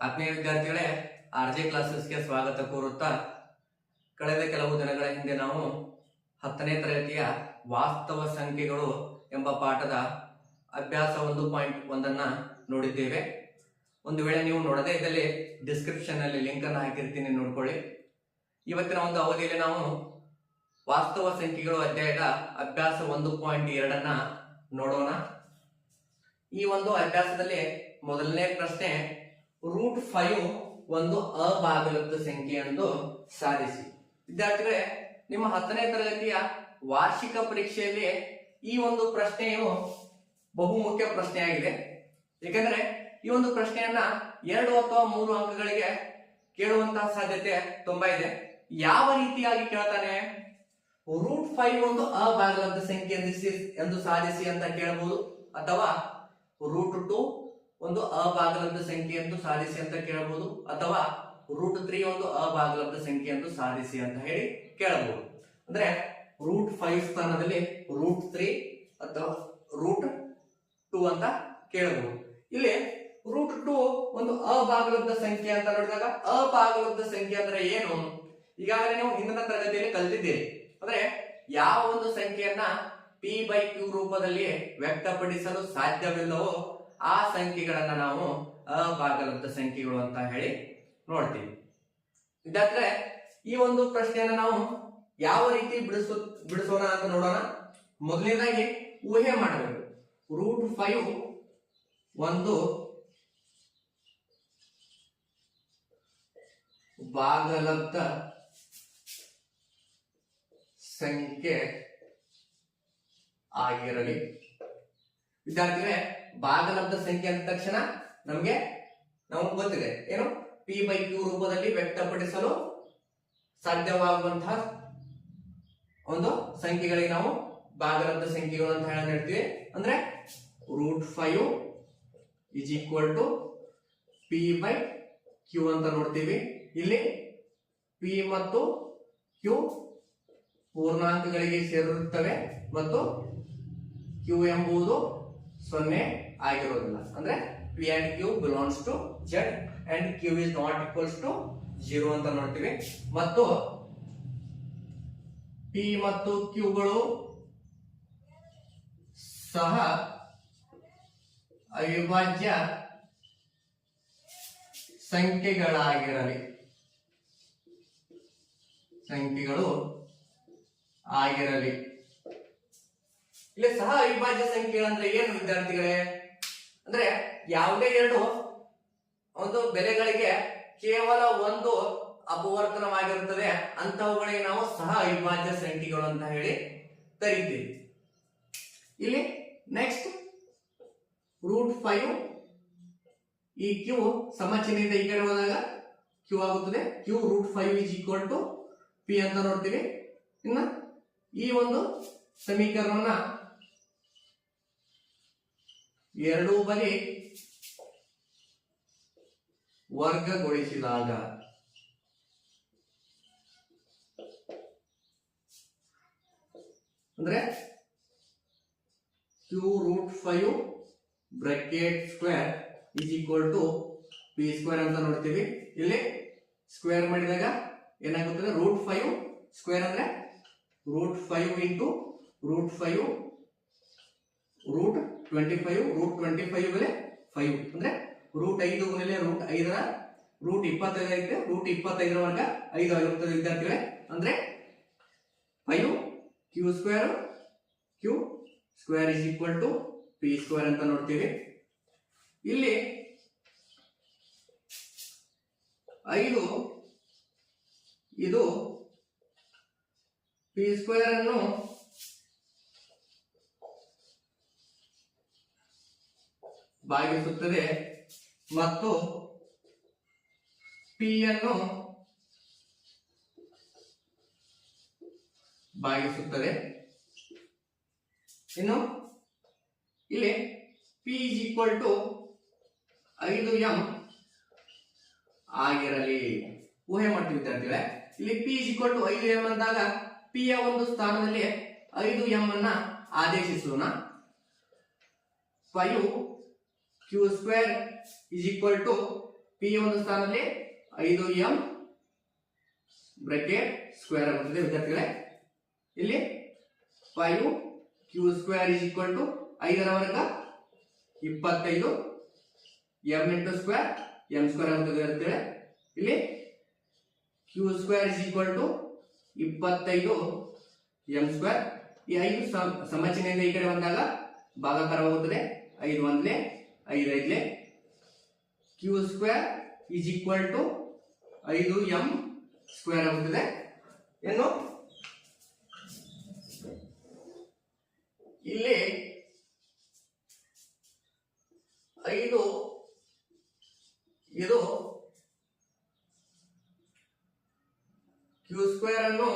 ಆತ್ಮೀಯ ವಿದ್ಯಾರ್ಥಿಗಳೇ, RJ ಕ್ಲಾಸಸ್ಗೆ ಸ್ವಾಗತ ಕೋರುತ್ತಾ ಕಳೆದ ಕೆಲವು ದಿನಗಳ ಹಿಂದೆ ನಾವು 10ನೇ ತರಗತಿಯ ವಾಸ್ತವ ಸಂಖ್ಯೆಗಳು ಎಂಬ ಪಾಠದ ಅಭ್ಯಾಸ 1.1 ನೋಡಿದ್ದೇವೆ. ಒಂದು ವೇಳೆ ನೀವು ನೋಡದೇ ಇದ್ದಲ್ಲಿ ಡಿಸ್ಕ್ರಿಪ್ಷನ್ ನಲ್ಲಿ ಲಿಂಕ್ ಅನ್ನು ಹಾಕಿರ್ತೀನಿ, ನೋಡ್ಕೊಳ್ಳಿ. ಇವತ್ತಿನ ಒಂದು ಅವಧಿಯಲ್ಲಿ ನಾವು ವಾಸ್ತವ ಸಂಖ್ಯೆಗಳು ಅಧ್ಯಾಯದ ಅಭ್ಯಾಸ 1.2 ನೋಡೋಣ. ಈ ಒಂದು ಅಭ್ಯಾಸದಲ್ಲಿ ಮೊದಲನೇ ಪ್ರಶ್ನೆ, √5 ಒಂದು ಅಭಾಗಲಬ್ಧ ಸಂಖ್ಯೆ ಎಂದು ಸಾಧಿಸಿ. ವಿದ್ಯಾರ್ಥಿಗಳೇ, ನಿಮ್ಮ 10ನೇ ತರಗತಿಯ ವಾರ್ಷಿಕ ಪರೀಕ್ಷೆಯಲ್ಲಿ ಈ ಒಂದು ಪ್ರಶ್ನೆಯು ಬಹುಮುಖ್ಯ ಪ್ರಶ್ನೆಯಾಗಿದೆ. ಏಕೆಂದರೆ ಈ ಒಂದು ಪ್ರಶ್ನೆಯನ್ನ 2 ಅಥವಾ 3 ಅಂಕಗಳಿಗೆ ಕೇಳುವಂತಹ ಸಾಧ್ಯತೆ ತುಂಬಾ ಇದೆ. ಯಾವ ರೀತಿಯಾಗಿ ಕೇಳ್ತಾನೆ? √5 ಒಂದು ಅಭಾಗಲಬ್ಧ ಸಂಖ್ಯೆ ಎಂದು ಸಾಧಿಸಿ ಅಂತ ಕೇಳಬಹುದು, ಅಥವಾ √2 ಒಂದು ಅಭಾಗಲಬ್ಧ ಸಂಖ್ಯೆ ಎಂದು ಸಾಧಿಸಿ ಅಂತ ಕೇಳಬಹುದು, ಅಥವಾ √3 ಒಂದು ಅಭಾಗಲಬ್ಧ ಸಂಖ್ಯೆ ಎಂದು ಸಾಧಿಸಿ ಅಂತ ಹೇಳಿ ಕೇಳಬಹುದು. ಅಂದ್ರೆ √5 ಸ್ಥಾನದಲ್ಲಿ √3 ಅಥವಾ √2 ಅಂತ ಕೇಳಬಹುದು. ಇಲ್ಲಿ √2 ಒಂದು ಅಭಾಗಲಬ್ಧ ಸಂಖ್ಯೆ ಅಂತ ನೋಡಿದಾಗ, ಅಭಾಗಲಬ್ಧ ಸಂಖ್ಯೆ ಅಂದ್ರೆ ಏನು? ಈಗಾಗಲೇ ನೀವು ಹಿಂದಿನ ತರಗತಿಯಲ್ಲಿ ಕಲಿತಿದ್ದೀರಿ. ಅಂದ್ರೆ ಯಾವ ಒಂದು ಸಂಖ್ಯೆಯನ್ನ p/q ರೂಪದಲ್ಲಿ ವ್ಯಕ್ತಪಡಿಸಲು ಸಾಧ್ಯವಿಲ್ಲವೋ ಆ ಸಂಖ್ಯೆಗಳನ್ನ ನಾವು ಅಭಾಗಲಬ್ಧ ಸಂಖ್ಯೆಗಳು ಅಂತ ಹೇಳಿ ನೋಡ್ತೀವಿ. ವಿದ್ಯಾರ್ಥಿಗಳೇ, ಈ ಒಂದು ಪ್ರಶ್ನೆಯನ್ನ ನಾವು ಯಾವ ರೀತಿ ಬಿಡಿಸೋಣ ಅಂತ ನೋಡೋಣ. ಮೊದಲನೇದಾಗಿ ಊಹೆ ಮಾಡಬೇಕು. √5 ಒಂದು ಭಾಗಲಬ್ಧ ಸಂಖ್ಯೆ ಆಗಿರಲಿ. ವಿದ್ಯಾರ್ಥಿಗಳೇ, ಭಾಗಲಬ್ಧ ಸಂಖ್ಯೆ ಅಂದ ತಕ್ಷಣ ನಮಗೆ ಗೊತ್ತಿದೆ ಏನು? p/q ರೂಪದಲ್ಲಿ ವ್ಯಕ್ತಪಡಿಸಲು ಸಾಧ್ಯವಾಗುವಂತಹ ಒಂದು ಸಂಖ್ಯೆಗಳಿಗೆ ನಾವು ಭಾಗಲಬ್ಧ ಸಂಖ್ಯೆಗಳು ಅಂತ ಹೇಳ್ತೀವಿ. ಅಂದ್ರೆ √5 is equal to p/q ಅಂತ ನೋಡ್ತೀವಿ. ಇಲ್ಲಿ p ಮತ್ತು q ಪೂರ್ಣಾಂಕಗಳಿಗೆ ಸೇರಿರುತ್ತವೆ ಮತ್ತು q ಎಂಬುದು 0 ಆಗಿರೋದಿಲ್ಲ. ಅಂದ್ರೆ p and q belongs to z and q is not equals to 0 ಅಂತ ನೋಡ್ತೀವಿ. ಮತ್ತು p ಮತ್ತು q ಗಳು ಸಹ ಅವಿಭಾಜ್ಯ ಸಂಖ್ಯೆಗಳು ಆಗಿರಲಿ. ಇಲ್ಲಿ ಸಹ ಅವಿಭಾಜ್ಯ ಸಂಖ್ಯೆಗಳಂದ್ರೆ ಏನು ವಿದ್ಯಾರ್ಥಿಗಳೇ? ಅಂದ್ರೆ ಯಾವುದೇ ಒಂದು ಬೆಲೆಗಳಿಗೆ ಕೇವಲ ಒಂದು ಅಪವರ್ತನವಾಗಿರುತ್ತದೆ, ಅಂತವುಗಳಿಗೆ ನಾವು ಸಹ ಅವಿಭಾಜ್ಯ ಸಂಖ್ಯೆಗಳು ಅಂತ ಹೇಳಿ ಕರಿತೀವಿ. ಇಲ್ಲಿ ನೆಕ್ಸ್ಟ್ √5 ಈ q ಸಮಚಿಹ್ನೆಯಿಂದ ಈ ಕಡೆ ಹೋದಾಗ q ಆಗುತ್ತದೆ. q √5 is equal to p ಅಂತ ನೋಡ್ತೀವಿ. ಇನ್ನ ಈ ಒಂದು ಸಮೀಕರಣವನ್ನ ಎರಡೂ ಬದಿ ವರ್ಗಗೊಳಿಸಿದಾಗ ಅಂದ್ರೆ q √5 bracket square is equal to p square ಅಂತ ನೋಡ್ತೀವಿ. ಇಲ್ಲಿ ಸ್ಕ್ವೇರ್ ಮಾಡಿದಾಗ ಏನಾಗುತ್ತದೆ? √5 ಸ್ಕ್ವೇರ್ ಅಂದ್ರೆ √5 into √5 √25 √25 ಬೆಲೆ 5 ಅಂದ್ರೆ √5 ಮೇಲೆ √5 ರ √25 ಐತೆ. √25 ವರ್ಗ 5 ಆಗಿರುತ್ತದೆ ವಿದ್ಯಾರ್ಥಿಗಳೇ. ಅಂದ್ರೆ 5 q square is equal to p square ಅಂತ ನೋಡ್ತೀವಿ. ಇಲ್ಲಿ 5 ಇದು p ಸ್ಕ್ವೇರ್ ಅನ್ನು ಭಾಗಿಸುತ್ತದೆ ಮತ್ತು p ಅನ್ನು ಭಾಗಿಸುತ್ತದೆ. ಇನ್ನು ಇಲ್ಲಿ p is equal to 5m ಆಗಿರಲಿ. ಊಹೆ ಮಾಡ್ತೀವಿ ವಿದ್ಯಾರ್ಥಿಗಳೇ. ಇಲ್ಲಿ p is equal to 5m ಅಂದಾಗ p ಯ ಒಂದು ಸ್ಥಾನದಲ್ಲಿ 5m ಅನ್ನ ಆದೇಶಿಸೋಣ. 5 q square is equal to P ಒಂದು ಸ್ಥಾನದಲ್ಲಿ 5m ಬ್ರಾಕೆಟ್ ಸ್ಕ್ವೇರ್ ಆಗುತ್ತದೆ ವಿದ್ಯಾರ್ಥಿಗಳೇ. ಇಲ್ಲಿ 5q² = 5ರ ವರ್ಗ 25 m × ಸ್ಕ್ವೇರ್ m² ಆಗುತ್ತದೆ ವಿದ್ಯಾರ್ಥಿಗಳೇ. ಇಲ್ಲಿ q² = 25 m². ಈ 5 ಸಮಚಿಹ್ನೆಯಿಂದ ಈ ಕಡೆ ಬಂದಾಗ ಭಾಗಾಕಾರವಾಗುತ್ತದೆ. 5 1 5 5 q² = 5m² ಆಗುತ್ತದೆ. ಇನ್ನು ಇಲ್ಲಿ 5 ಇದು q² ಅನ್ನು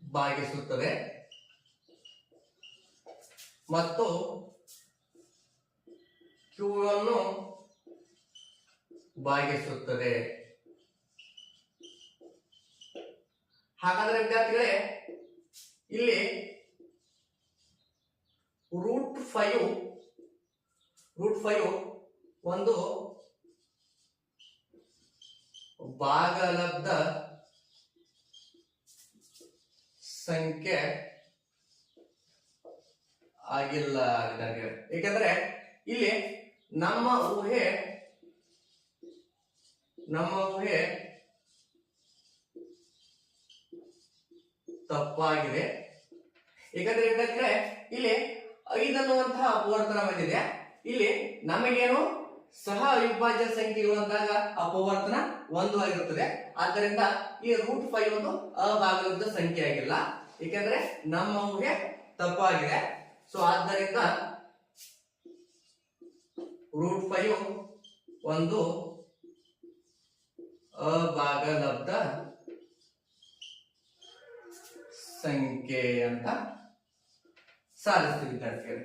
ಭಾಗಿಸುತ್ತದೆ ಮತ್ತು q ಅನ್ನು ಭಾಗಿಸುತ್ತದೆ. ಹಾಗಾದರೆ ವಿದ್ಯಾರ್ಥಿಗಳೇ ಇಲ್ಲಿ √5 ಒಂದು ಭಾಗಲಬ್ಧ ಸಂಖ್ಯೆ ಆಗಿಲ್ಲ ವಿದ್ಯಾರ್ಥಿಗಳೇ. ಏಕೆಂದರೆ ಇಲ್ಲಿ ನಮ್ಮ ಊಹೆ ತಪ್ಪಾಗಿದೆ. ಏಕೆಂದ್ರೆ ವಿದ್ಯಾರ್ಥಿಗಳೇ ಇಲ್ಲಿ 5 ಅನ್ನುವಂತಹ ಅಪವರ್ತನ ಬಂದಿದೆ. ಇಲ್ಲಿ ನಮಗೇನು ಸಹ ಅವಿಭಾಜ್ಯ ಸಂಖ್ಯೆಗಳು ಅಂದಾಗ ಅಪವರ್ತನ 1 ಆಗಿರುತ್ತದೆ. ಆದ್ದರಿಂದ ಈ √5 ಒಂದು ಅಭಾಗಲಬ್ಧ ಸಂಖ್ಯೆ ಆಗಿಲ್ಲ, ಏಕೆಂದ್ರೆ ನಮ್ಮ ಊಹೆ ತಪ್ಪಾಗಿದೆ. ಸೊ ಆದ್ದರಿಂದ √5 ಒಂದು ಅಭಾಗಲಬ್ಧ ಸಂಖ್ಯೆ ಅಂತ ಸಾಧಿಸ್ತೀವಿ ವಿದ್ಯಾರ್ಥಿಗಳೇ.